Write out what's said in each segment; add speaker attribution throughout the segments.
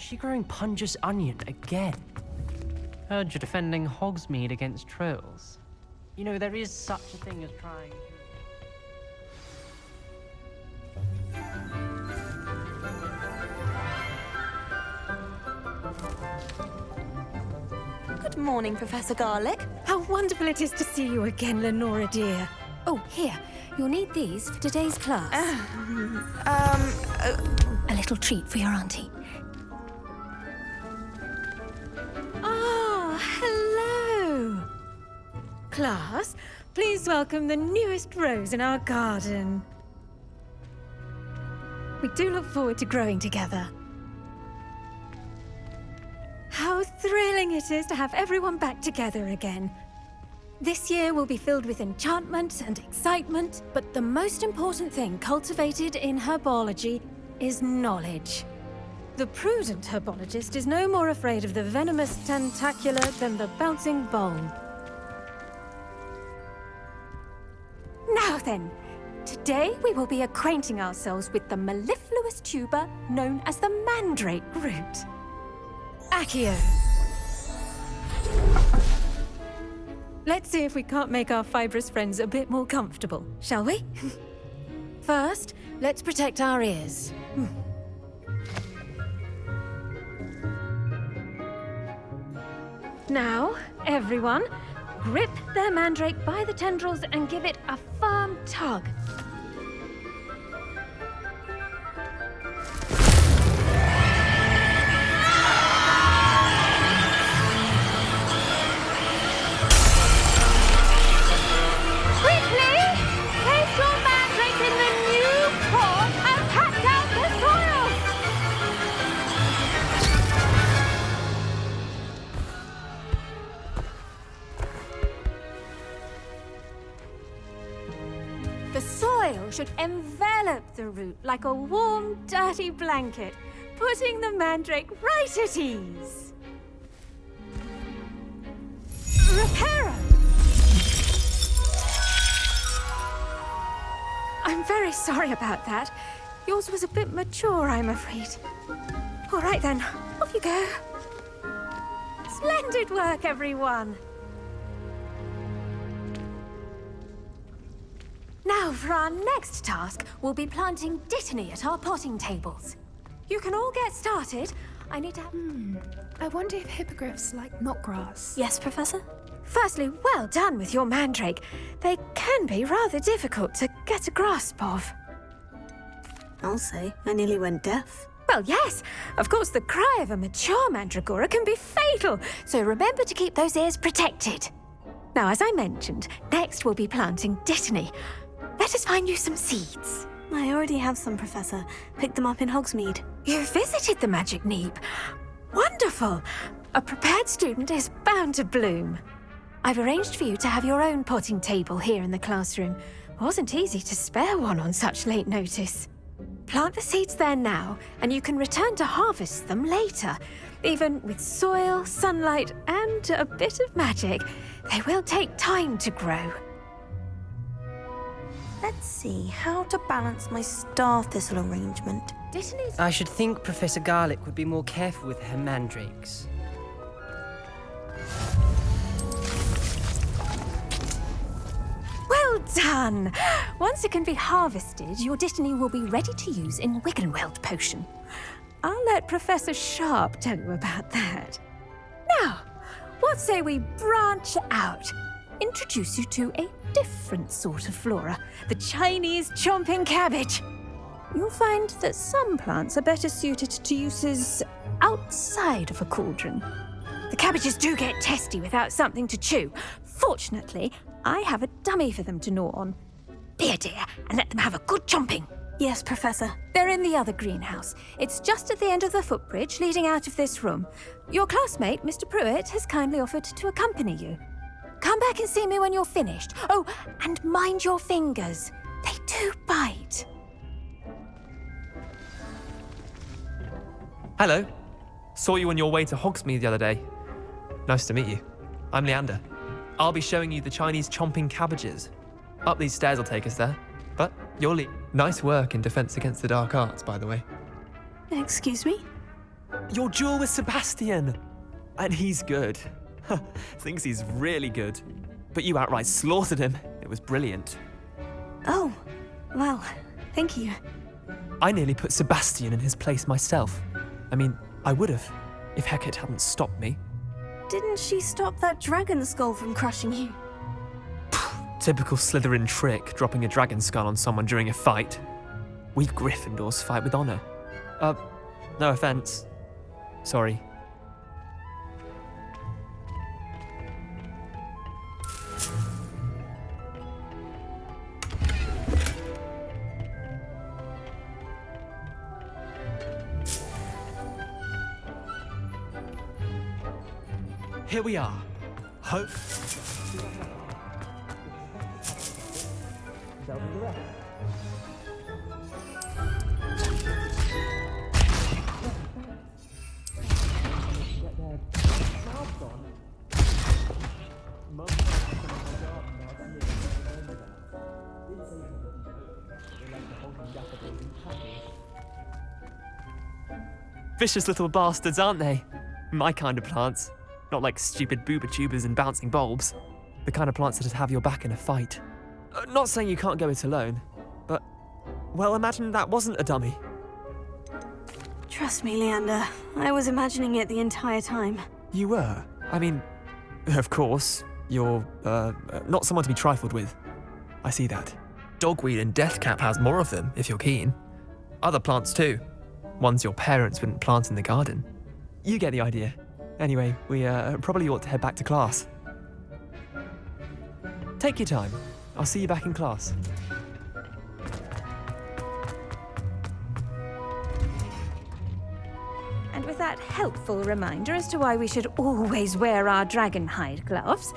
Speaker 1: she growing Pungus onion again? Heard you're defending Hogsmeade against trolls. You know, there is such a thing as trying...
Speaker 2: Good morning, Professor Garlick.
Speaker 3: How wonderful it is to see you again, Lenora dear. Oh, here. You'll need these for today's class. A little treat for your auntie. Ah, hello. Class, please welcome the newest rose in our garden. We do look forward to growing together. How thrilling it is to have everyone back together again. This year will be filled with enchantment and excitement, but the most important thing cultivated in herbology is knowledge. The prudent herbologist is no more afraid of the venomous tentacula than the bouncing bulb. Now then, today we will be acquainting ourselves with the mellifluous tuber known as the mandrake root. Accio. Let's see if we can't make our fibrous friends a bit more comfortable, shall we? First, let's protect our ears. Now, everyone, grip their mandrake by the tendrils and give it a firm tug. The soil should envelop the root like a warm, dirty blanket, putting the mandrake right at ease. Reparo! I'm very sorry about that. Yours was a bit mature, I'm afraid. All right then, off you go. Splendid work, everyone. Now, for our next task, we'll be planting dittany at our potting tables. You can all get started. I need to...
Speaker 4: I wonder if hippogriffs like knotgrass.
Speaker 2: Yes, Professor?
Speaker 3: Firstly, well done with your mandrake. They can be rather difficult to get a grasp of.
Speaker 2: I'll say, I nearly went deaf.
Speaker 3: Well, yes. Of course, the cry of a mature mandragora can be fatal, so remember to keep those ears protected. Now, as I mentioned, next we'll be planting dittany. Let us find you some seeds.
Speaker 2: I already have some, Professor. Picked them up in Hogsmeade.
Speaker 3: You visited the Magic Neep. Wonderful. A prepared student is bound to bloom. I've arranged for you to have your own potting table here in the classroom. Wasn't easy to spare one on such late notice. Plant the seeds there now, and you can return to harvest them later. Even with soil, sunlight, and a bit of magic, they will take time to grow.
Speaker 2: Let's see how to balance my star thistle arrangement.
Speaker 3: Dittany's...
Speaker 1: I should think Professor Garlick would be more careful with her mandrakes.
Speaker 3: Well done! Once it can be harvested, your dittany will be ready to use in Wiggenweld potion. I'll let Professor Sharp tell you about that. Now, what say we branch out? Introduce you to a different sort of flora, the Chinese chomping cabbage. You'll find that some plants are better suited to uses outside of a cauldron. The cabbages do get testy without something to chew. Fortunately, I have a dummy for them to gnaw on. Be a dear and let them have a good chomping.
Speaker 2: Yes, Professor.
Speaker 3: They're in the other greenhouse. It's just at the end of the footbridge leading out of this room. Your classmate, Mr. Pruitt, has kindly offered to accompany you. Come back and see me when you're finished. Oh, and mind your fingers. They do bite.
Speaker 5: Hello. Saw you on your way to Hogsmeade the other day. Nice to meet you. I'm Leander. I'll be showing you the Chinese chomping cabbages. Up these stairs will take us there. But you'll leave. Nice work in defense against the dark arts, by the way.
Speaker 2: Excuse me?
Speaker 5: Your duel with Sebastian! And he's good. Thinks he's really good. But you outright slaughtered him. It was brilliant.
Speaker 2: Oh, well, thank you.
Speaker 5: I nearly put Sebastian in his place myself. I mean, I would have, if Hecate hadn't stopped me.
Speaker 2: Didn't she stop that dragon skull from crushing you?
Speaker 5: Typical Slytherin trick, dropping a dragon skull on someone during a fight. We Gryffindors fight with honor. No offense. Sorry.
Speaker 6: Here we are. Hope.
Speaker 5: Vicious little bastards, aren't they? My kind of plants. Not like stupid booba tubers and bouncing bulbs. The kind of plants that'd have your back in a fight. Not saying you can't go it alone, but, well, imagine that wasn't a dummy.
Speaker 2: Trust me, Leander. I was imagining it the entire time.
Speaker 5: You were? I mean, of course, you're, not someone to be trifled with. I see that. Dogweed and deathcap has more of them, if you're keen. Other plants too. Ones your parents wouldn't plant in the garden. You get the idea. Anyway, we probably ought to head back to class. Take your time. I'll see you back in class.
Speaker 3: And with that helpful reminder as to why we should always wear our dragon hide gloves,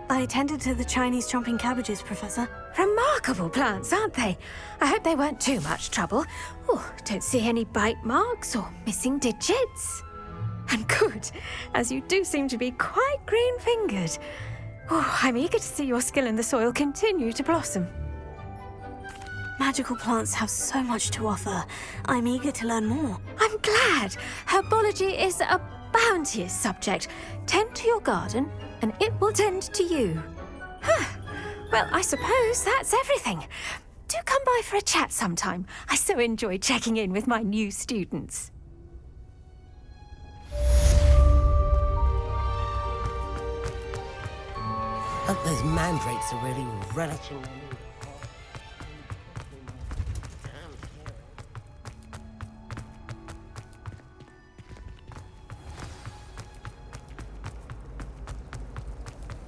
Speaker 2: I tended to the Chinese chomping cabbages, Professor.
Speaker 3: remarkable plants, aren't they? I hope they weren't too much trouble. Oh, don't see any bite marks or missing digits. And good, as you do seem to be quite green-fingered. Oh, I'm eager to see your skill in the soil continue to blossom.
Speaker 2: Magical plants have so much to offer. I'm eager to learn more.
Speaker 3: I'm glad. Herbology is a bounteous subject. Tend to your garden, and it will tend to you. Well, I suppose that's everything. Do come by for a chat sometime. I so enjoy checking in with my new students.
Speaker 7: Hope those mandrakes are really relishing their new...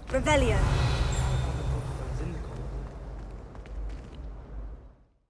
Speaker 2: Revelio.